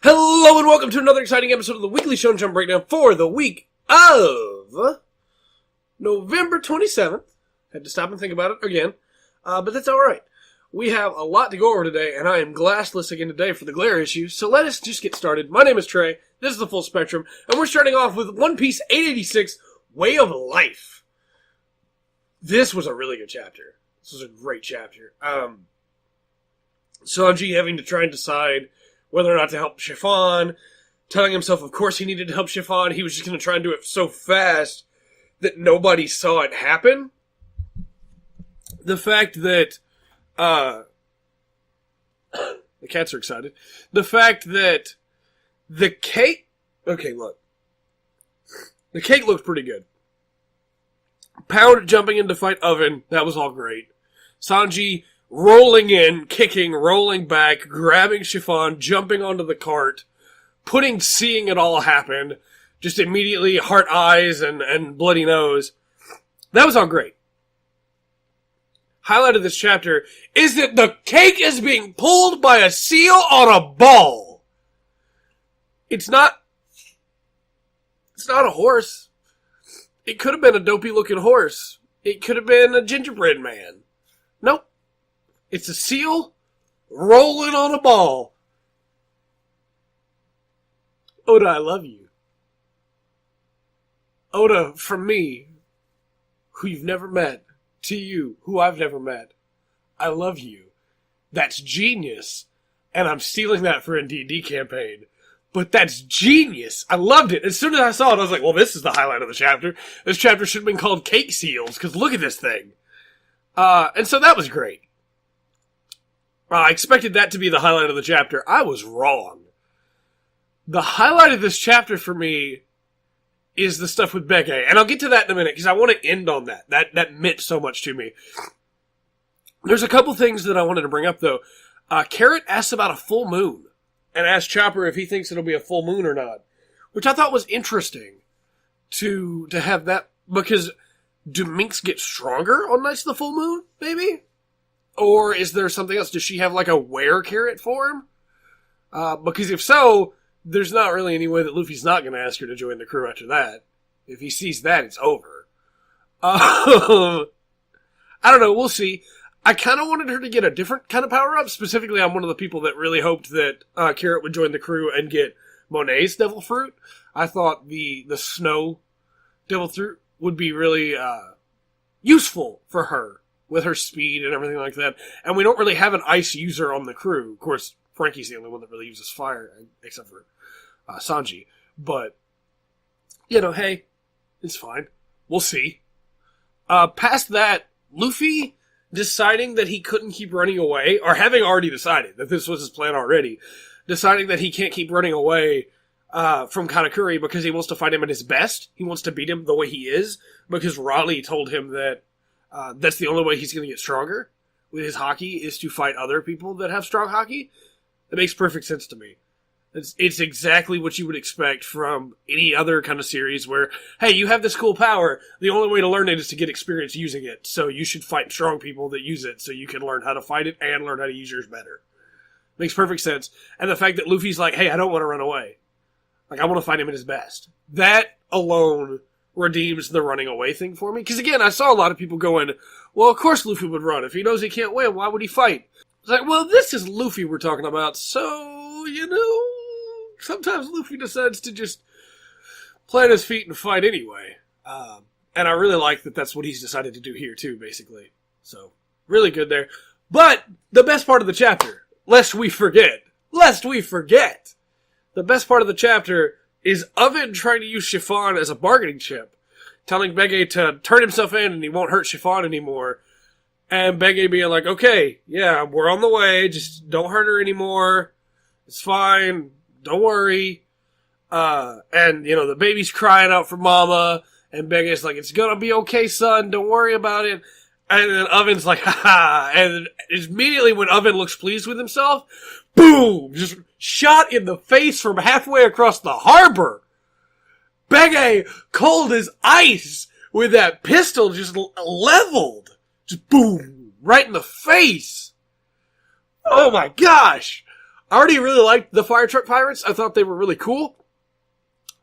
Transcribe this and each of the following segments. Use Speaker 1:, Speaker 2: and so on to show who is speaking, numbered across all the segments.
Speaker 1: Hello and welcome to another exciting episode of the Weekly Shonen Jump Breakdown for the week of November 27th. Had to stop and think about it again, but that's alright. We have a lot to go over today, and I am glassless again today for the glare issue, so let us just get started. My name is Trey, this is the Full Spectrum, and we're starting off with One Piece 886, Way of Life. This was a really good chapter. This was a great chapter. Sanji having to try and decide whether or not to help Chiffon, telling himself of course he needed to help Chiffon, he was just going to try and do it so fast that nobody saw it happen. The fact that, the cats are excited. The fact that the cake, okay look, the cake looked pretty good. Pound jumping in to fight Oven, that was all great. Sanji rolling in, kicking, rolling back, grabbing Chiffon, jumping onto the cart, seeing it all happen, just immediately heart eyes and bloody nose. That was all great. Highlight of this chapter is that the cake is being pulled by a seal on a ball. It's not a horse. It could have been a dopey looking horse. It could have been a gingerbread man. Nope. It's a seal rolling on a ball. Oda, I love you. Oda, from me, who you've never met, to you, who I've never met, I love you. That's genius. And I'm stealing that for a D&D campaign. But that's genius. I loved it. As soon as I saw it, I was like, well, this is the highlight of the chapter. This chapter should have been called Cake Seals, because look at this thing. And so that was great. I expected that to be the highlight of the chapter. I was wrong. The highlight of this chapter for me is the stuff with Bege. And I'll get to that in a minute, because I want to end on that. That meant so much to me. There's a couple things that I wanted to bring up, though. Carrot asks about a full moon, and asks Chopper if he thinks it'll be a full moon or not. Which I thought was interesting to have that, because do minks get stronger on nights of the full moon, maybe? Or is there something else? Does she have like a were-carrot form? Because if so, there's not really any way that Luffy's not going to ask her to join the crew after that. If he sees that, it's over. I don't know, we'll see. I kind of wanted her to get a different kind of power-up. Specifically, I'm one of the people that really hoped that Carrot would join the crew and get Monet's Devil Fruit. I thought the Snow Devil Fruit would be really useful for her, with her speed and everything like that. And we don't really have an ice user on the crew. Of course, Frankie's the only one that really uses fire, except for Sanji. But, hey, it's fine. We'll see. Past that, Luffy deciding that he couldn't keep running away, or having already decided that this was his plan already, deciding that he can't keep running away from Katakuri because he wants to fight him at his best. He wants to beat him the way he is, because Raleigh told him that that's the only way he's going to get stronger with his hockey, is to fight other people that have strong hockey. It makes perfect sense to me. It's exactly what you would expect from any other kind of series where, hey, you have this cool power. The only way to learn it is to get experience using it. So you should fight strong people that use it so you can learn how to fight it and learn how to use yours better. Makes perfect sense. And the fact that Luffy's like, hey, I don't want to run away. Like, I want to fight him at his best. That alone redeems the running away thing for me. Because again, I saw a lot of people going, well, of course Luffy would run. If he knows he can't win, why would he fight? It's like, well, this is Luffy we're talking about. So, sometimes Luffy decides to just plant his feet and fight anyway. And I really like that that's what he's decided to do here too, basically. So, really good there. But, the best part of the chapter, lest we forget, the best part of the chapter is Oven trying to use Chiffon as a bargaining chip, telling Bege to turn himself in and he won't hurt Chiffon anymore. And Bege being like, okay, yeah, we're on the way, just don't hurt her anymore. It's fine, don't worry. And, the baby's crying out for mama, and Bege's like, it's gonna be okay, son, don't worry about it. And then Oven's like, haha, and immediately when Oven looks pleased with himself, boom! Just shot in the face from halfway across the harbor. Bege, cold as ice, with that pistol just leveled. Just boom! Right in the face. Oh my gosh! I already really liked the Fire Truck Pirates. I thought they were really cool.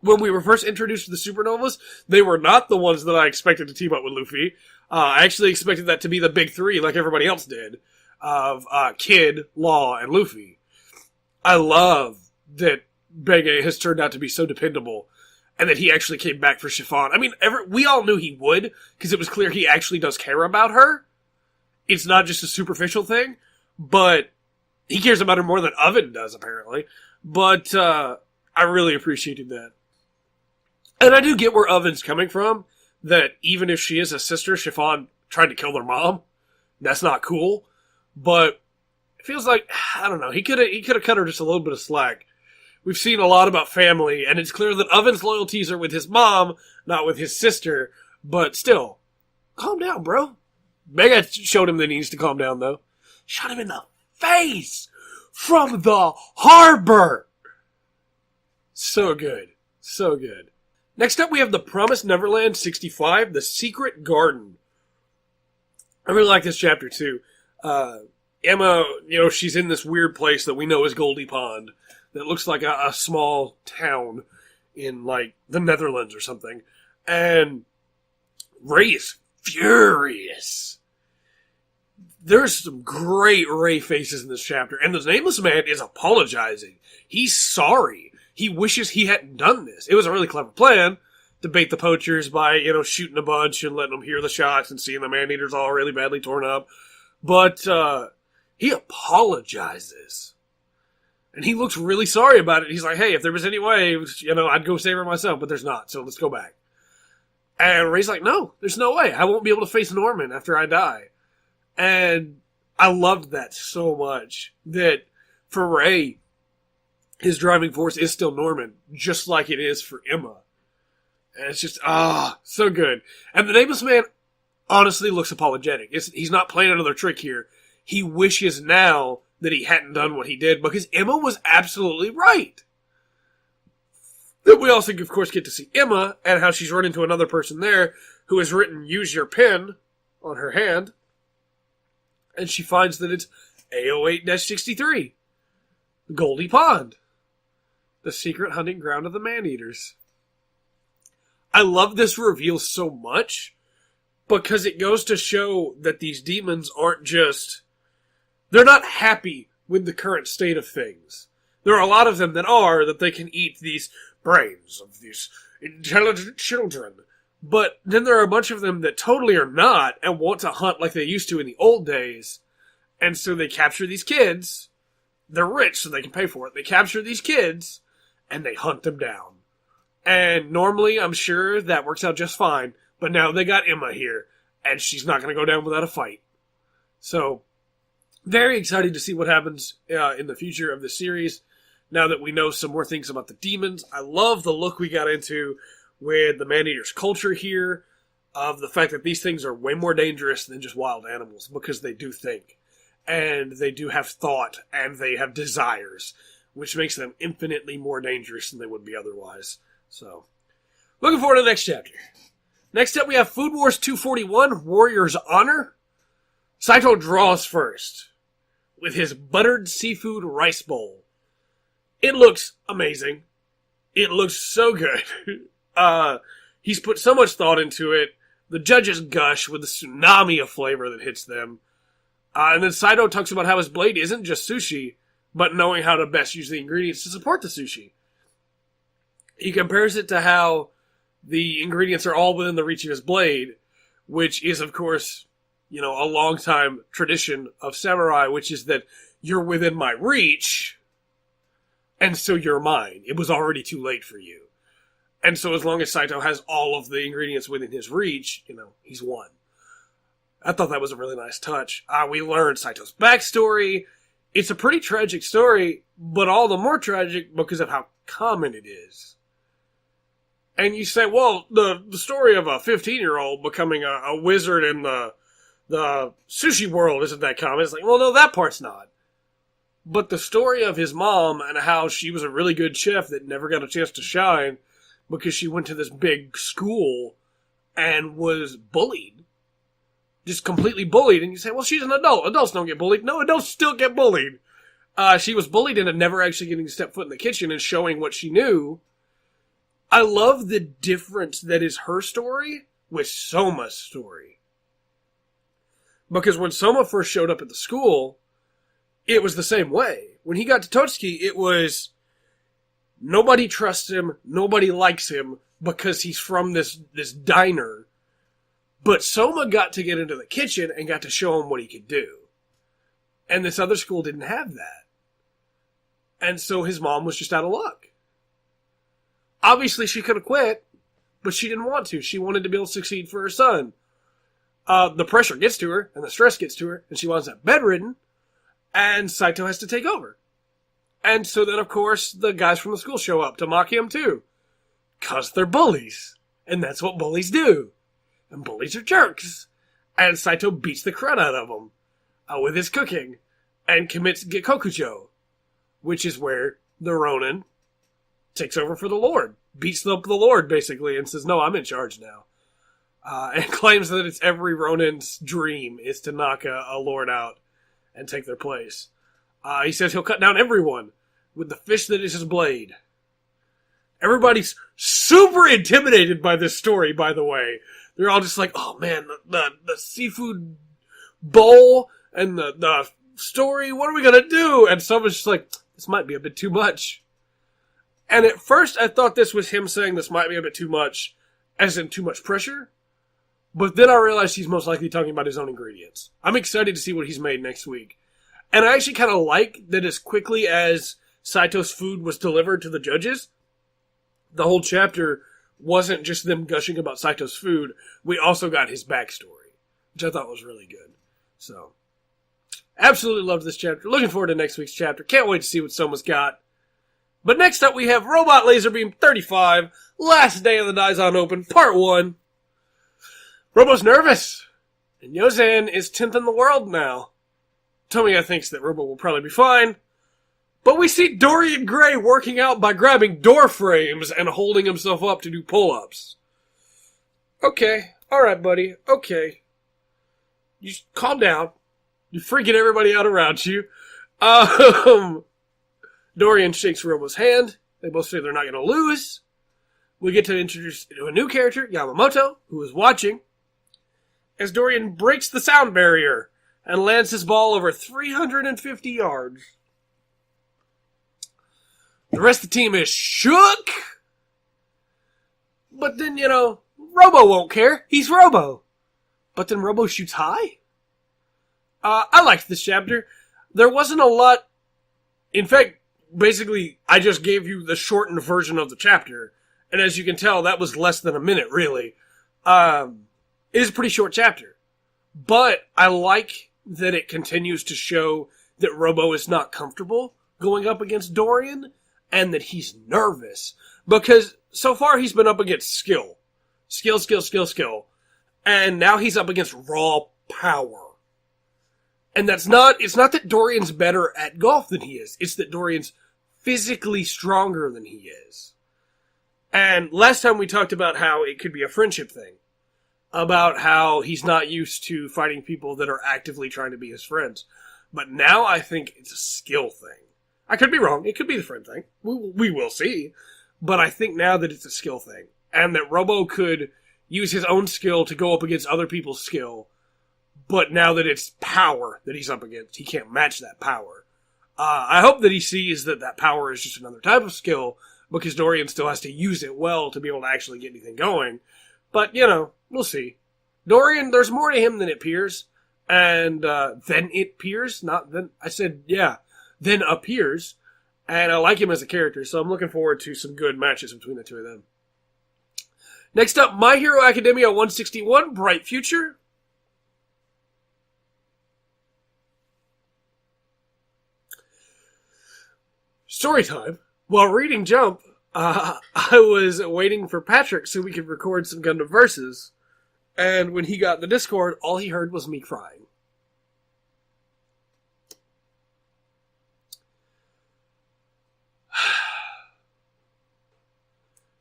Speaker 1: When we were first introduced to the Supernovas, they were not the ones that I expected to team up with Luffy. I actually expected that to be the big three, like everybody else did, of Kid, Law, and Luffy. I love that Bege has turned out to be so dependable, and that he actually came back for Chiffon. I mean, we all knew he would, because it was clear he actually does care about her. It's not just a superficial thing, but he cares about her more than Oven does, apparently. But I really appreciated that. And I do get where Oven's coming from, that even if she is a sister, Chiffon tried to kill their mom. That's not cool. But it feels like, I don't know, he could have cut her just a little bit of slack. We've seen a lot about family, and it's clear that Oven's loyalties are with his mom, not with his sister. But still, calm down, bro. Bege showed him that he needs to calm down, though. Shot him in the face from the harbor. So good. So good. Next up, we have The Promised Neverland 65, The Secret Garden. I really like this chapter, too. Emma, she's in this weird place that we know is Goldie Pond, that looks like a small town in, like, the Netherlands or something. And Ray is furious. There's some great Ray faces in this chapter, and the Nameless Man is apologizing. He's sorry. He wishes he hadn't done this. It was a really clever plan to bait the poachers by, shooting a bunch and letting them hear the shots and seeing the man-eaters all really badly torn up. But he apologizes. And he looks really sorry about it. He's like, hey, if there was any way, I'd go save her myself, but there's not, so let's go back. And Ray's like, no, there's no way. I won't be able to face Norman after I die. And I loved that so much, that for Ray, his driving force is still Norman, just like it is for Emma. And it's just, so good. And the Nameless Man honestly looks apologetic. He's not playing another trick here. He wishes now that he hadn't done what he did, because Emma was absolutely right. Then we also, of course, get to see Emma, and how she's run into another person there, who has written, use your pen, on her hand. And she finds that it's A08-63, Goldie Pond, the secret hunting ground of the man-eaters. I love this reveal so much, because it goes to show that these demons aren't just... They're not happy with the current state of things. There are a lot of them that they can eat these brains of these intelligent children. But then there are a bunch of them that totally are not, and want to hunt like they used to in the old days. And so they capture these kids. They're rich, so they can pay for it. They capture these kids, and they hunt them down. And normally, I'm sure that works out just fine. But now they got Emma here, and she's not going to go down without a fight. So, very excited to see what happens in the future of the series. Now that we know some more things about the demons. I love the look we got into with the man-eater's culture here, of the fact that these things are way more dangerous than just wild animals, because they do think, and they do have thought, and they have desires, which makes them infinitely more dangerous than they would be otherwise. So, looking forward to the next chapter. Next up, we have Food Wars 241, Warrior's Honor. Saito draws first, with his buttered seafood rice bowl. It looks amazing. It looks so good. He's put so much thought into it. The judges gush with the tsunami of flavor that hits them. And then Saito talks about how his blade isn't just sushi, but knowing how to best use the ingredients to support the sushi. He compares it to how the ingredients are all within the reach of his blade, which is, of course, a long-time tradition of samurai, which is that you're within my reach, and so you're mine. It was already too late for you. And so as long as Saito has all of the ingredients within his reach, he's won. I thought that was a really nice touch. We learned Saito's backstory. It's a pretty tragic story, but all the more tragic because of how common it is. And you say, well, the story of a 15-year-old becoming a wizard in the sushi world isn't that common. It's like, well, no, that part's not. But the story of his mom and how she was a really good chef that never got a chance to shine because she went to this big school and was bullied. Just completely bullied. And you say, well, she's an adult. Adults don't get bullied. No, adults still get bullied. She was bullied into never actually getting to step foot in the kitchen and showing what she knew. I love the difference that is her story with Soma's story. Because when Soma first showed up at the school, it was the same way. When he got to Totsuki, it was nobody trusts him, nobody likes him because he's from this diner. But Soma got to get into the kitchen and got to show him what he could do. And this other school didn't have that. And so his mom was just out of luck. Obviously, she could have quit, but she didn't want to. She wanted to be able to succeed for her son. The pressure gets to her, and the stress gets to her, and she winds up bedridden, and Saito has to take over. And so then, of course, the guys from the school show up to mock him, too. Because they're bullies. And that's what bullies do. And bullies are jerks. And Saito beats the crud out of them with his cooking, and commits Gekkokujo, which is where the Ronin takes over for the Lord. Beats up the Lord, basically, and says, no, I'm in charge now. And claims that it's every Ronin's dream is to knock a Lord out and take their place. He says he'll cut down everyone with the fish that is his blade. Everybody's super intimidated by this story, by the way. They're all just like, oh man, the seafood bowl and the story, what are we gonna do? And someone's just like, this might be a bit too much. And at first I thought this was him saying this might be a bit too much, as in too much pressure. But then I realized he's most likely talking about his own ingredients. I'm excited to see what he's made next week. And I actually kind of like that as quickly as Saito's food was delivered to the judges, the whole chapter wasn't just them gushing about Saito's food. We also got his backstory, which I thought was really good. So, absolutely loved this chapter. Looking forward to next week's chapter. Can't wait to see what Soma's got. But next up we have Robot Laserbeam 35, last day of the Daizon Open, Part 1. Robo's nervous, and Yozan is 10th in the world now. Tomiya thinks that Robo will probably be fine, but we see Dorian Gray working out by grabbing door frames and holding himself up to do pull-ups. Okay, alright buddy, okay. You calm down. You're freaking everybody out around you. Dorian shakes Robo's hand. They both say they're not going to lose. We get to introduce a new character, Yamamoto, who is watching, as Dorian breaks the sound barrier and lands his ball over 350 yards. The rest of the team is shook. But then, Robo won't care. He's Robo. But then Robo shoots high. I liked this chapter. There wasn't a lot. In fact, basically, I just gave you the shortened version of the chapter. And as you can tell, that was less than a minute, really. It is a pretty short chapter. But I like that it continues to show that Robo is not comfortable going up against Dorian, and that he's nervous. Because so far he's been up against skill. Skill. And now he's up against raw power. And it's not that Dorian's better at golf than he is. It's that Dorian's physically stronger than he is. And last time we talked about how it could be a friendship thing. About how he's not used to fighting people that are actively trying to be his friends. But now I think it's a skill thing. I could be wrong. It could be the friend thing. We will see. But I think now that it's a skill thing. And that Robo could use his own skill to go up against other people's skill. But now that it's power that he's up against, he can't match that power. I hope that he sees that power is just another type of skill, because Dorian still has to use it well to be able to actually get anything going. But, we'll see. Dorian, there's more to him than it appears. And, than it appears. Not than, I said, yeah. Than appears. And I like him as a character, so I'm looking forward to some good matches between the two of them. Next up, My Hero Academia 161, Bright Future. Story time. While reading Jump, I was waiting for Patrick so we could record some Gundam Verses. And when he got in the Discord, all he heard was me crying.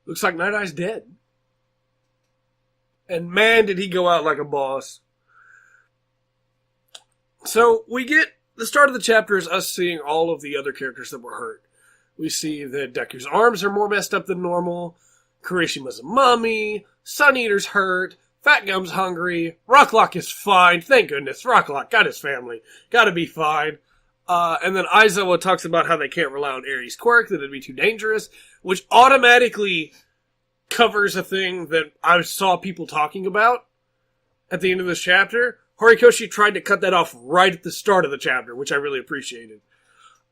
Speaker 1: Looks like Night Eye's dead. And man, did he go out like a boss. So we get the start of the chapter is us seeing all of the other characters that were hurt. We see that Deku's arms are more messed up than normal. Kirishima's a mummy. Sun Eater's hurt. Fat Gum's hungry. Rocklock is fine. Thank goodness. Rocklock got his family. Gotta be fine. And then Aizawa talks about how they can't rely on Aries' quirk, that it'd be too dangerous, which automatically covers a thing that I saw people talking about at the end of this chapter. Horikoshi tried to cut that off right at the start of the chapter, which I really appreciated.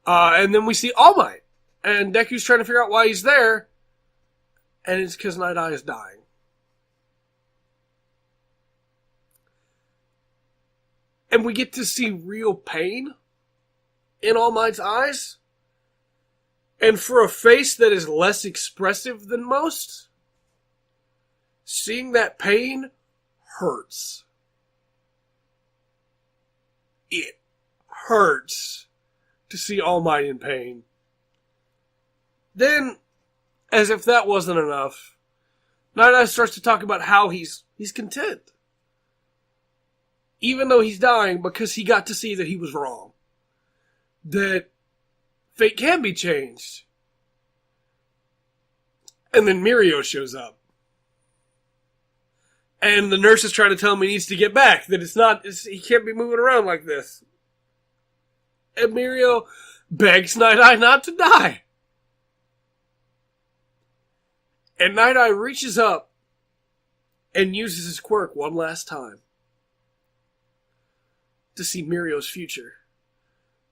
Speaker 1: And then we see All Might, and Deku's trying to figure out why he's there, and it's because Night Eye is dying. And we get to see real pain in All Might's eyes. And for a face that is less expressive than most, seeing that pain hurts. It hurts to see All Might in pain. Then, as if that wasn't enough, Night Eye starts to talk about how he's content. Even though he's dying, because he got to see that he was wrong. That fate can be changed. And then Mirio shows up. And the nurse is trying to tell him he needs to get back. That he can't be moving around like this. And Mirio begs Night Eye not to die. And Night Eye reaches up and uses his quirk one last time to see Mirio's future,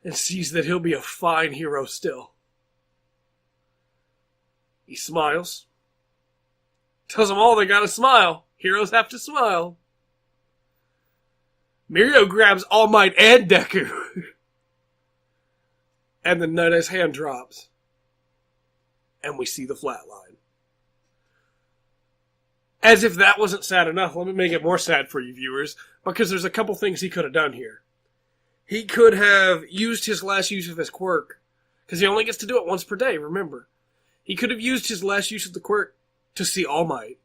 Speaker 1: and sees that he'll be a fine hero still. He smiles. Tells them all they gotta smile. Heroes have to smile. Mirio grabs All Might and Deku. And then Night Eye's hand drops. And we see the flatline. As if that wasn't sad enough, let me make it more sad for you viewers, because there's a couple things he could have done here. He could have used his last use of his quirk, because he only gets to do it once per day, remember. He could have used his last use of the quirk to see All Might,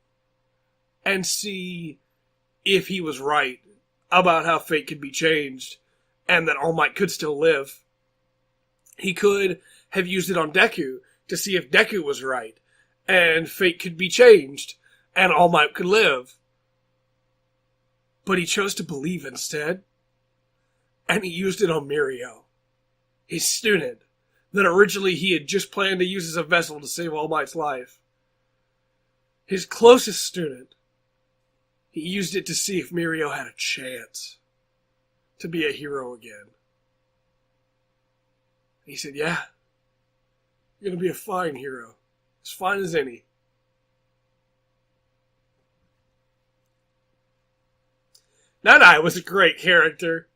Speaker 1: and see if he was right about how fate could be changed, and that All Might could still live. He could have used it on Deku, to see if Deku was right, and fate could be changed, and All Might could live. But he chose to believe instead. And he used it on Mirio, his student, that originally he had just planned to use as a vessel to save All Might's life. His closest student. He used it to see if Mirio had a chance to be a hero again. He said, yeah, you're going to be a fine hero. As fine as any. Night Eye was a great character.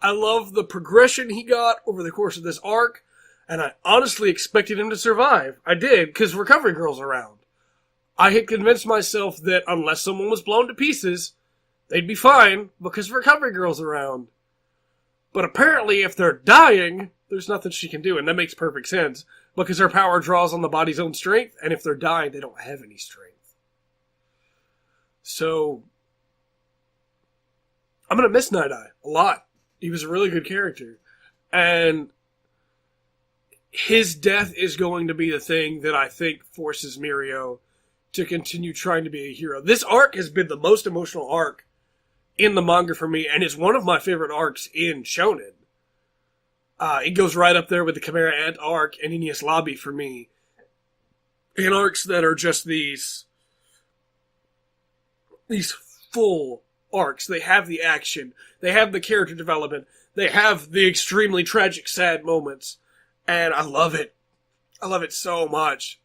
Speaker 1: I love the progression he got over the course of this arc, and I honestly expected him to survive. I did, because Recovery Girl's around. I had convinced myself that unless someone was blown to pieces, they'd be fine, because Recovery Girl's around. But apparently, if they're dying, there's nothing she can do, and that makes perfect sense, because her power draws on the body's own strength, and if they're dying, they don't have any strength. So, I'm going to miss Night Eye a lot. He was a really good character. And his death is going to be the thing that I think forces Mirio to continue trying to be a hero. This arc has been the most emotional arc in the manga for me, and it's one of my favorite arcs in Shonen. It goes right up there with the Chimera Ant arc and Enies Lobby for me. In arcs that are just these full arcs. They have the action. They have the character development. They have the extremely tragic, sad moments. And I love it. I love it so much.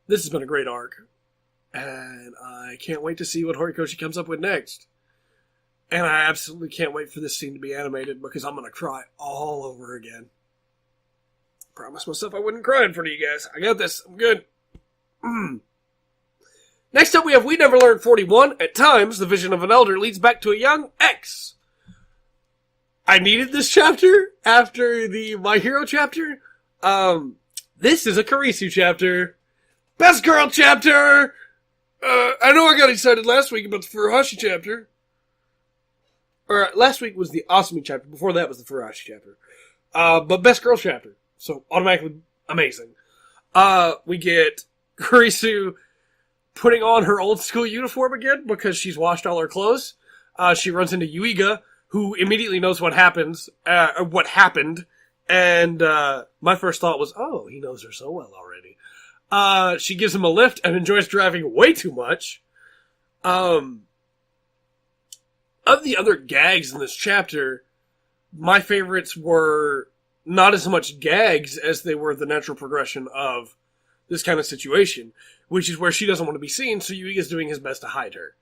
Speaker 1: This has been a great arc. And I can't wait to see what Horikoshi comes up with next. And I absolutely can't wait for this scene to be animated, because I'm going to cry all over again. Promised myself I wouldn't cry in front of you guys. I got this. I'm good. Next up we have We Never Learned 41. At times, the vision of an elder leads back to a young X. I needed this chapter after the My Hero chapter. This is a Karisu chapter. Best Girl chapter! I know I got excited last week about the Furuhashi chapter. or last week was the Asumi chapter. Before that was the Furuhashi chapter. But best girl chapter. So automatically amazing. We get Kurisu putting on her old school uniform again because she's washed all her clothes. She runs into Yuiga, who immediately knows what happens, or what happened. And my first thought was, oh, he knows her so well already. She gives him a lift and enjoys driving way too much. Of the other gags in this chapter, my favorites were not as much gags as they were the natural progression of this kind of situation, which is where she doesn't want to be seen, so Yuiga's doing his best to hide her.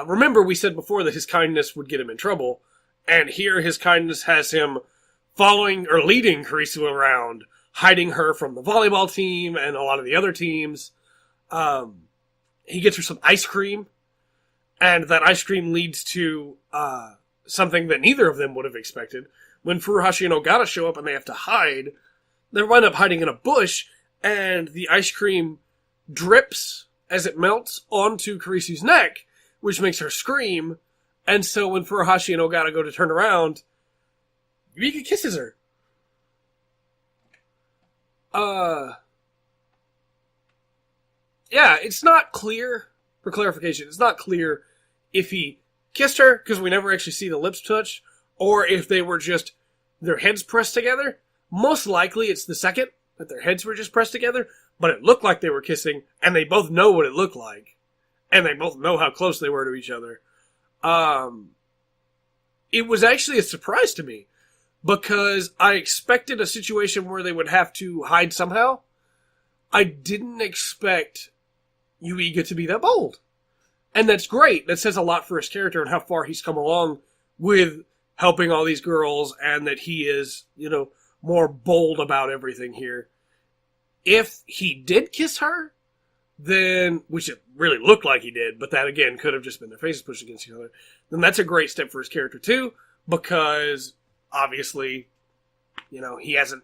Speaker 1: Remember, we said before that his kindness would get him in trouble, and here his kindness has him following or leading Kurisu around, hiding her from the volleyball team and a lot of the other teams. He gets her some ice cream, and that ice cream leads to something that neither of them would have expected. When Furuhashi and Ogata show up and they have to hide, they wind up hiding in a bush, and the ice cream drips as it melts onto Kurisu's neck, which makes her scream. And so when Furuhashi and Ogata go to turn around, Yuiga kisses her. Yeah, it's not clear, for clarification, it's not clear if he kissed her, because we never actually see the lips touch, or if they were just their heads pressed together. Most likely it's the second, that their heads were just pressed together, but it looked like they were kissing, and they both know what it looked like. And they both know how close they were to each other. It was actually a surprise to me, because I expected a situation where they would have to hide somehow. I didn't expect Yuiga to be that bold. And that's great. That says a lot for his character and how far he's come along with helping all these girls, and that he is, more bold about everything here. If he did kiss her, then, which it really looked like he did, but that again could have just been their faces pushed against each other, then that's a great step for his character too, because obviously, he hasn't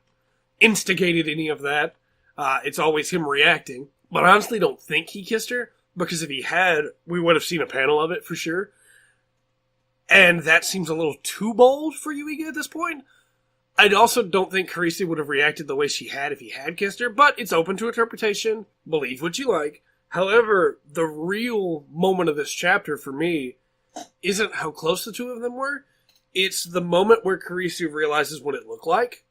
Speaker 1: instigated any of that. It's always him reacting. But I honestly don't think he kissed her, because if he had, we would have seen a panel of it for sure. And that seems a little too bold for Yuiga at this point. I also don't think Kurisu would have reacted the way she had if he had kissed her, but it's open to interpretation. Believe what you like. However, the real moment of this chapter for me isn't how close the two of them were. It's the moment where Kurisu realizes what it looked like,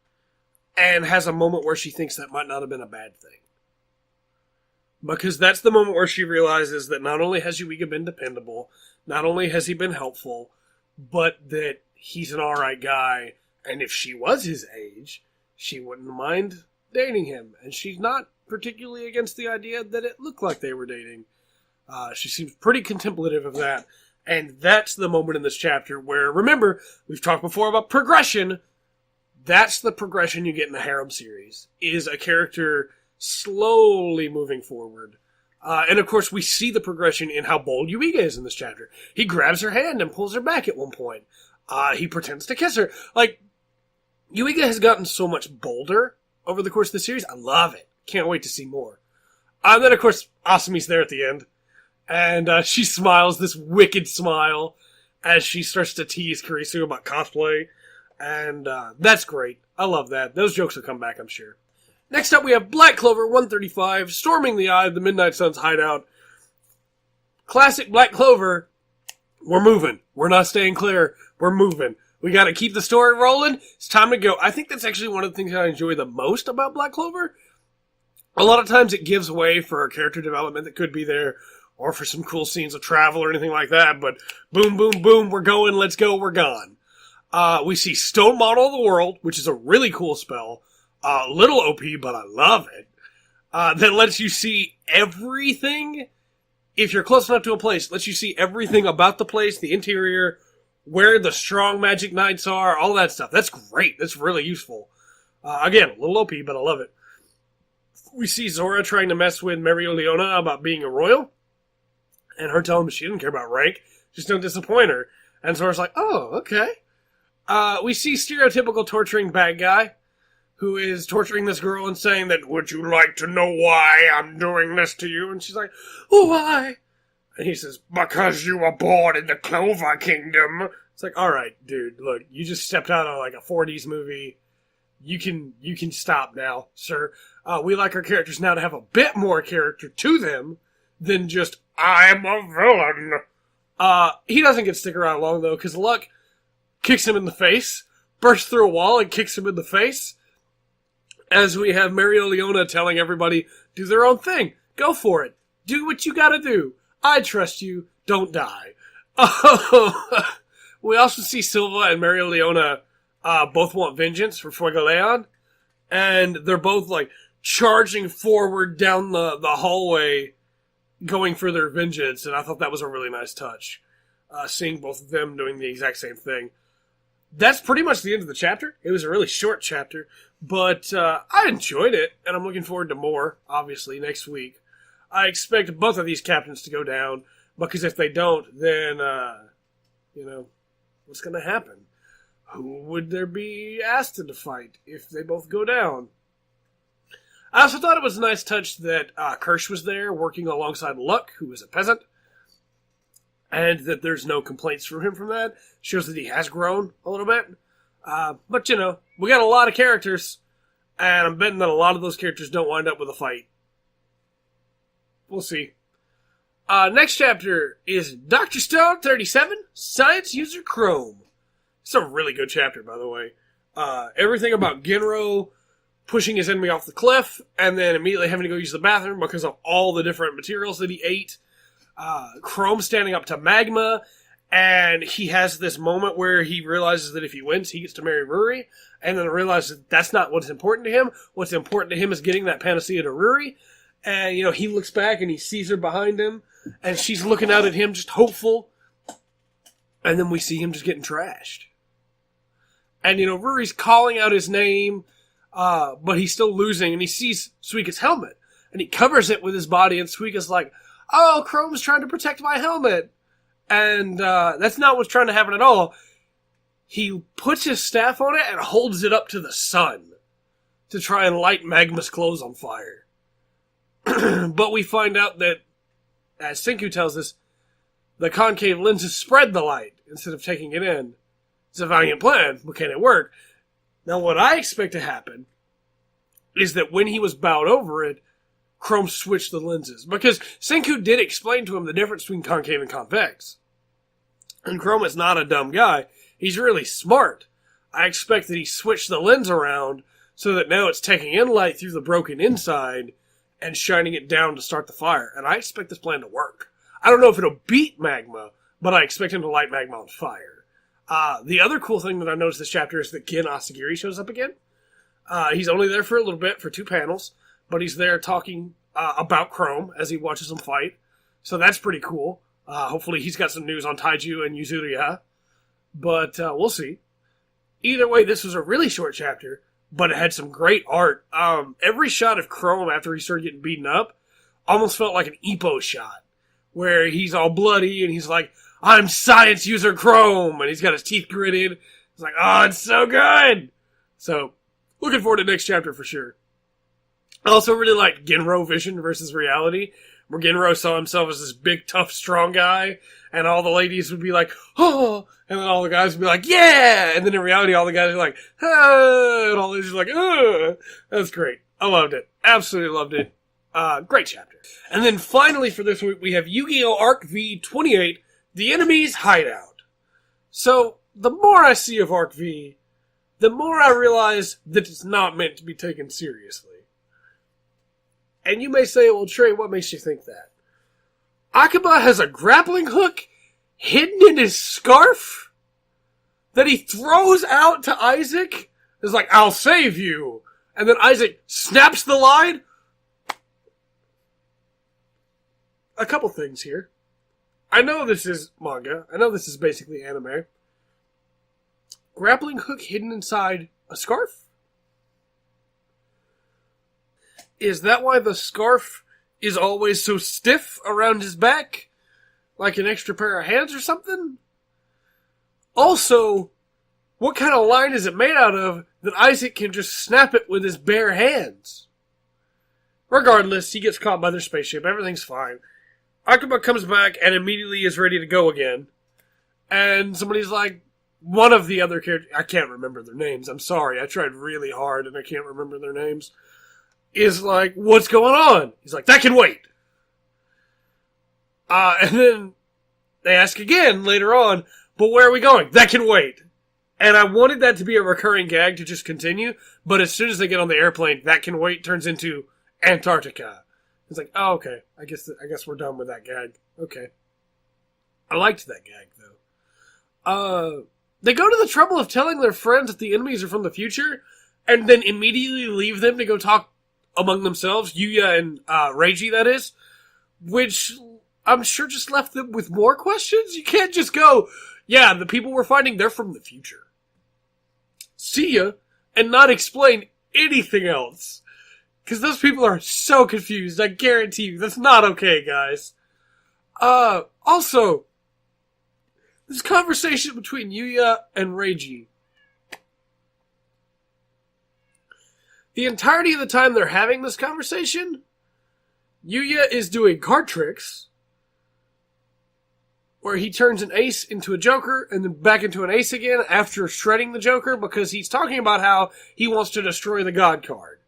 Speaker 1: and has a moment where she thinks that might not have been a bad thing. Because that's the moment where she realizes that not only has Yuiga been dependable, not only has he been helpful, but that he's an alright guy, and if she was his age, she wouldn't mind dating him. And she's not particularly against the idea that it looked like they were dating. She seems pretty contemplative of that. And that's the moment in this chapter where, remember, we've talked before about progression. That's the progression you get in the Harem series, is a character slowly moving forward. And of course, we see the progression in how bold Yuiga is in this chapter. He grabs her hand and pulls her back at one point. He pretends to kiss her. Yuiga has gotten so much bolder over the course of the series. I love it. Can't wait to see more. And then, of course, Asumi's there at the end. And she smiles this wicked smile as she starts to tease Kurisu about cosplay. And that's great. I love that. Those jokes will come back, I'm sure. Next up, we have Black Clover 135, storming the Eye of the Midnight Sun's hideout. Classic Black Clover. We're moving. We're not staying clear. We're moving. We gotta keep the story rolling. It's time to go. I think that's actually one of the things I enjoy the most about Black Clover. A lot of times it gives way for a character development that could be there, or for some cool scenes of travel or anything like that, but boom, boom, boom, we're going, let's go, we're gone. We see Stone Model of the World, which is a really cool spell. Little OP, but I love it. That lets you see everything. If you're close enough to a place, lets you see everything about the place, the interior, where the strong magic knights are, all that stuff. That's great. That's really useful. Again, a little OP, but I love it. We see Zora trying to mess with Mereoleona about being a royal, and her telling him she didn't care about rank, just don't disappoint her. And Zora's like, oh, okay. We see stereotypical torturing bad guy, who is torturing this girl and saying that, would you like to know why I'm doing this to you? And she's like, why? And he says, because you were born in the Clover Kingdom. It's like, all right, dude, look, you just stepped out of like a 40s movie. You can stop now, sir. We like our characters now to have a bit more character to them than just, I'm a villain. He doesn't get to stick around long, though, because Luck kicks him in the face, bursts through a wall and kicks him in the face, as we have Mario Leona telling everybody, do their own thing. Go for it. Do what you gotta do. I trust you. Don't die. We also see Silva and Mario Leona both want vengeance for Fuego Leon, and they're both, like, charging forward down the hallway going for their vengeance, and I thought that was a really nice touch. Seeing both of them doing the exact same thing. That's pretty much the end of the chapter. It was a really short chapter, but I enjoyed it, and I'm looking forward to more, obviously, next week. I expect both of these captains to go down, because if they don't, then, what's going to happen? Who would there be asked to fight if they both go down? I also thought it was a nice touch that Kirsch was there working alongside Luck, who is a peasant, and that there's no complaints from him from that. Shows that he has grown a little bit. But, we got a lot of characters, and I'm betting that a lot of those characters don't wind up with a fight. We'll see. Next chapter is Dr. Stone 37, Science User Chrome. It's a really good chapter, by the way. Everything about Genro pushing his enemy off the cliff, and then immediately having to go use the bathroom because of all the different materials that he ate. Chrome standing up to Magma, and he has this moment where he realizes that if he wins, he gets to marry Ruri, and then realizes that's not what's important to him. What's important to him is getting that panacea to Ruri, and, he looks back and he sees her behind him, and she's looking out at him just hopeful, and then we see him just getting trashed. And, Ruri's calling out his name, but he's still losing, and he sees Suika's helmet, and he covers it with his body, and Suika's like, oh, Chrome's trying to protect my helmet. And that's not what's trying to happen at all. He puts his staff on it and holds it up to the sun to try and light Magma's clothes on fire. But we find out that, as Senku tells us, the concave lenses spread the light instead of taking it in. It's a valiant plan, but can it work? Now, what I expect to happen is that when he was bowed over it, Chrome switched the lenses. Because Senku did explain to him the difference between concave and convex. And Chrome is not a dumb guy. He's really smart. I expect that he switched the lens around so that now it's taking in light through the broken inside and shining it down to start the fire. And I expect this plan to work. I don't know if it'll beat Magma, but I expect him to light Magma on fire. The other cool thing that I noticed this chapter is that Gen Asagiri shows up again. He's only there for a little bit, for 2 panels, but he's there talking about Chrome as he watches him fight. So that's pretty cool. Hopefully he's got some news on Taiju and Yuzuriha. But we'll see. Either way, this was a really short chapter, but it had some great art. Every shot of Chrome after he started getting beaten up almost felt like an Ippo shot, where he's all bloody and he's like, I'm Science User Chrome! And he's got his teeth gritted. It's like, oh, it's so good! So, looking forward to next chapter for sure. I also really liked Genro Vision versus Reality, where Genro saw himself as this big, tough, strong guy, and all the ladies would be like, oh, and then all the guys would be like, yeah! And then in reality, all the guys are like, ah, and all the ladies are like, ah. That's great. I loved it. Absolutely loved it. Great chapter. And then finally for this week, we have Yu-Gi-Oh! Arc V28, The Enemy's Hideout. So, the more I see of Arc V, the more I realize that it's not meant to be taken seriously. And you may say, well, Trey, what makes you think that? Akiba has a grappling hook hidden in his scarf that he throws out to Isaac. It's like, I'll save you. And then Isaac snaps the line. A couple things here. I know this is manga. I know this is basically anime. Grappling hook hidden inside a scarf? Is that why the scarf is always so stiff around his back? Like an extra pair of hands or something? Also, what kind of line is it made out of that Isaac can just snap it with his bare hands? Regardless, he gets caught by their spaceship. Everything's fine. Akiba comes back and immediately is ready to go again. And somebody's like, one of the other characters, I can't remember their names, I'm sorry, I tried really hard and I can't remember their names, is like, what's going on? He's like, that can wait. And then they ask again later on, but where are we going? That can wait. And I wanted that to be a recurring gag to just continue, but as soon as they get on the airplane, that can wait turns into Antarctica. It's like, oh, okay, I guess we're done with that gag. Okay. I liked that gag, though. They go to the trouble of telling their friends that the enemies are from the future, and then immediately leave them to go talk among themselves, Yuya and Reiji, that is, which I'm sure just left them with more questions. You can't just go, yeah, the people we're finding, they're from the future. See ya, and not explain anything else. Because those people are so confused, I guarantee you. That's not okay, guys. Also, this conversation between Yuya and Reiji. The entirety of the time they're having this conversation, Yuya is doing card tricks, where he turns an ace into a joker, and then back into an ace again after shredding the joker, because he's talking about how he wants to destroy the god card.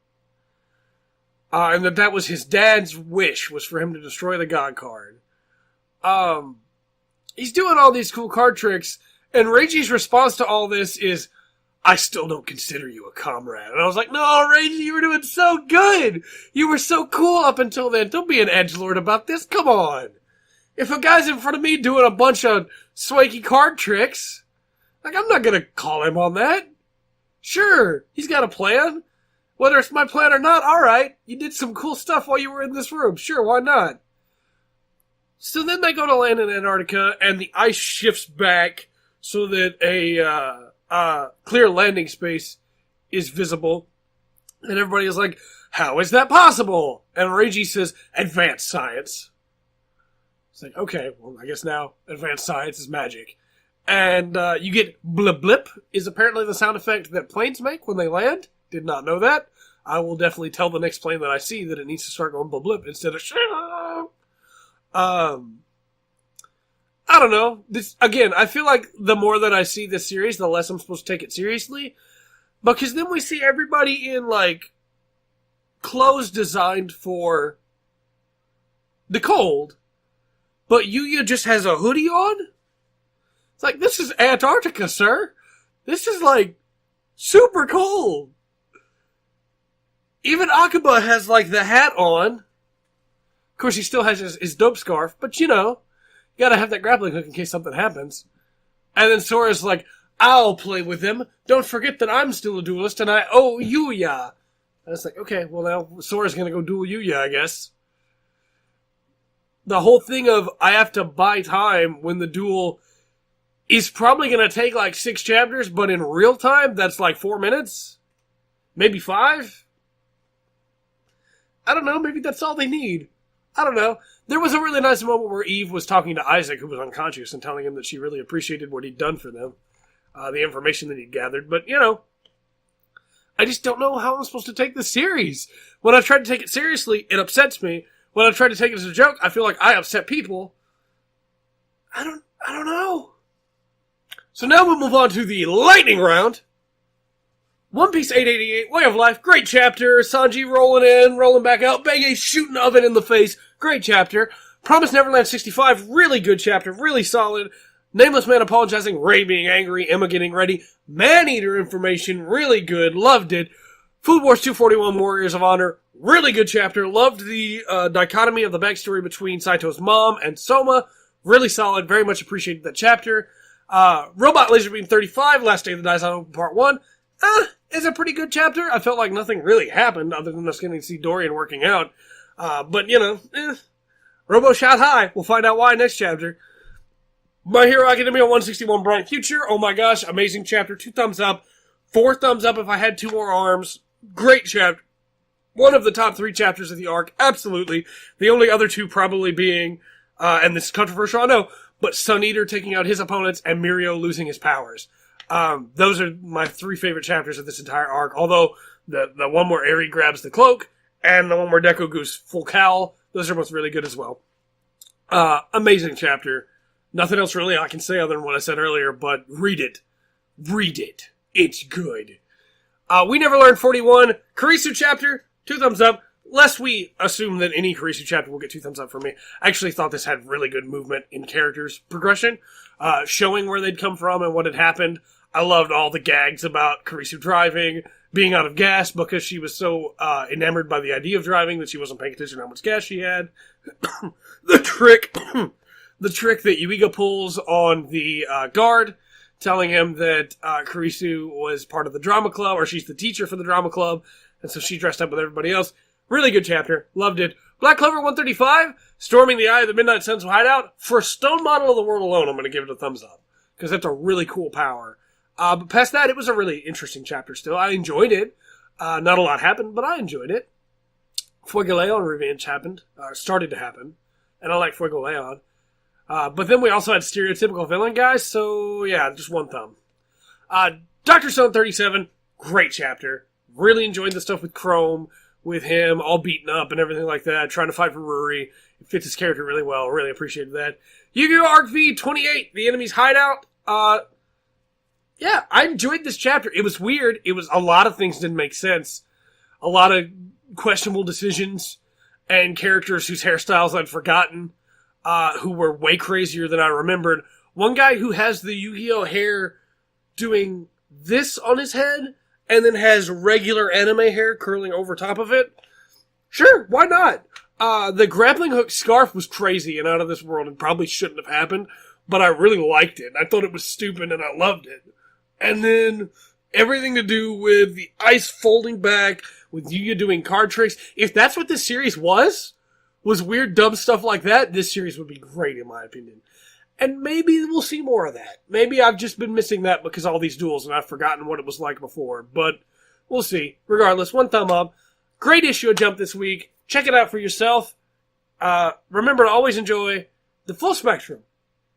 Speaker 1: And that was his dad's wish, was for him to destroy the god card. He's doing all these cool card tricks, and Reiji's response to all this is, I still don't consider you a comrade. And I was like, no, Reiji, you were doing so good! You were so cool up until then. Don't be an edgelord about this. Come on! If a guy's in front of me doing a bunch of swanky card tricks, like, I'm not gonna call him on that. Sure, he's got a plan. Whether it's my plan or not, alright. You did some cool stuff while you were in this room. Sure, why not? So then they go to land in Antarctica, and the ice shifts back so that a clear landing space is visible. And everybody is like, how is that possible? And Reiji says, advanced science. It's like, okay, well, I guess now advanced science is magic. And you get blip blip is apparently the sound effect that planes make when they land. Did not know that. I will definitely tell the next plane that I see that it needs to start going blip blip instead of I don't know. This again, I feel like the more that I see this series, the less I'm supposed to take it seriously. Because then we see everybody in, like, clothes designed for the cold. But Yuya just has a hoodie on? It's like, this is Antarctica, sir. This is, like, super cold. Even Akaba has, like, the hat on. Of course, he still has his dope scarf. But, you know, you gotta have that grappling hook in case something happens. And then Sora's like, I'll play with him. Don't forget that I'm still a duelist and I owe Yuya. And it's like, okay, well now Sora's gonna go duel Yuya, I guess. The whole thing of I have to buy time when the duel is probably gonna take like 6 chapters, but in real time, that's like 4 minutes? Maybe 5? I don't know, maybe that's all they need. I don't know. There was a really nice moment where Eve was talking to Isaac, who was unconscious, and telling him that she really appreciated what he'd done for them. The information that he'd gathered. But, you know, I just don't know how I'm supposed to take this series. When I try to take it seriously, it upsets me. When I try to take it as a joke, I feel like I upset people. I don't know. So now we'll move on to the lightning round. One Piece 888, Way of Life, great chapter. Sanji rolling in, rolling back out. Bege shooting Oven in the face, great chapter. Promised Neverland 65, really good chapter, really solid. Nameless Man apologizing, Ray being angry, Emma getting ready. Man-Eater information, really good, loved it. Food Wars 241, Warriors of Honor, really good chapter. Loved the dichotomy of the backstory between Saito's mom and Soma. Really solid, very much appreciated that chapter. Robot Laserbeam 35, Last Day of the Daizon Open Part 1. Is a pretty good chapter. I felt like nothing really happened other than us getting to see Dorian working out. But, you know, Robo shot high. We'll find out why next chapter. My Hero Academia 161 Bright Future. Oh my gosh, amazing chapter. 2 thumbs up. 4 thumbs up if I had 2 more arms. Great chapter. One of the top 3 chapters of the arc. Absolutely. The only other 2 probably being, and this is controversial, I know, but Sun Eater taking out his opponents and Mirio losing his powers. Those are my 3 favorite chapters of this entire arc. Although, the one where Eri grabs the cloak, and the one where Deku goes full cowl, those are both really good as well. Amazing chapter. Nothing else really I can say other than what I said earlier, but read it. read it. It's good. We Never Learned 41, Kurisu chapter, 2 thumbs up. Lest we assume that any Kurisu chapter will get 2 thumbs up from me, I actually thought this had really good movement in characters' progression, showing where they'd come from and what had happened. I loved all the gags about Kurisu driving, being out of gas because she was so enamored by the idea of driving that she wasn't paying attention to how much gas she had. the trick that Yuiga pulls on the guard, telling him that Kurisu was part of the drama club, or she's the teacher for the drama club, and so she dressed up with everybody else. Really good chapter. Loved it. Black Clover 135, storming the Eye of the Midnight Sun's hideout. For a stone model of the world alone, I'm going to give it a thumbs up, because that's a really cool power. But past that, it was a really interesting chapter still. I enjoyed it. Not a lot happened, but I enjoyed it. Fuego Leon Revenge happened, started to happen, and I like Fuego Leon. But then we also had stereotypical villain guys, so yeah, just 1 thumb. Dr. Stone 37, great chapter. Really enjoyed the stuff with Chrome, with him all beaten up and everything like that, trying to fight for Ruri. It fits his character really well. Really appreciated that. Yu-Gi-Oh! Arc V 28, The Enemy's Hideout. Yeah, I enjoyed this chapter. It was weird. It was a lot of things didn't make sense. A lot of questionable decisions and characters whose hairstyles I'd forgotten, who were way crazier than I remembered. One guy who has the Yu-Gi-Oh! Hair doing this on his head and then has regular anime hair curling over top of it. Sure, why not? The grappling hook scarf was crazy and out of this world and probably shouldn't have happened, but I really liked it. I thought it was stupid and I loved it. And then everything to do with the ice folding back, with Yuya doing card tricks. If that's what this series was weird, dumb stuff like that, this series would be great in my opinion. And maybe we'll see more of that. Maybe I've just been missing that because of all these duels and I've forgotten what it was like before. But we'll see. Regardless, 1 thumb up. Great issue of Jump this week. Check it out for yourself. Remember to always enjoy the full spectrum.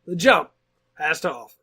Speaker 1: The Jump has to offer.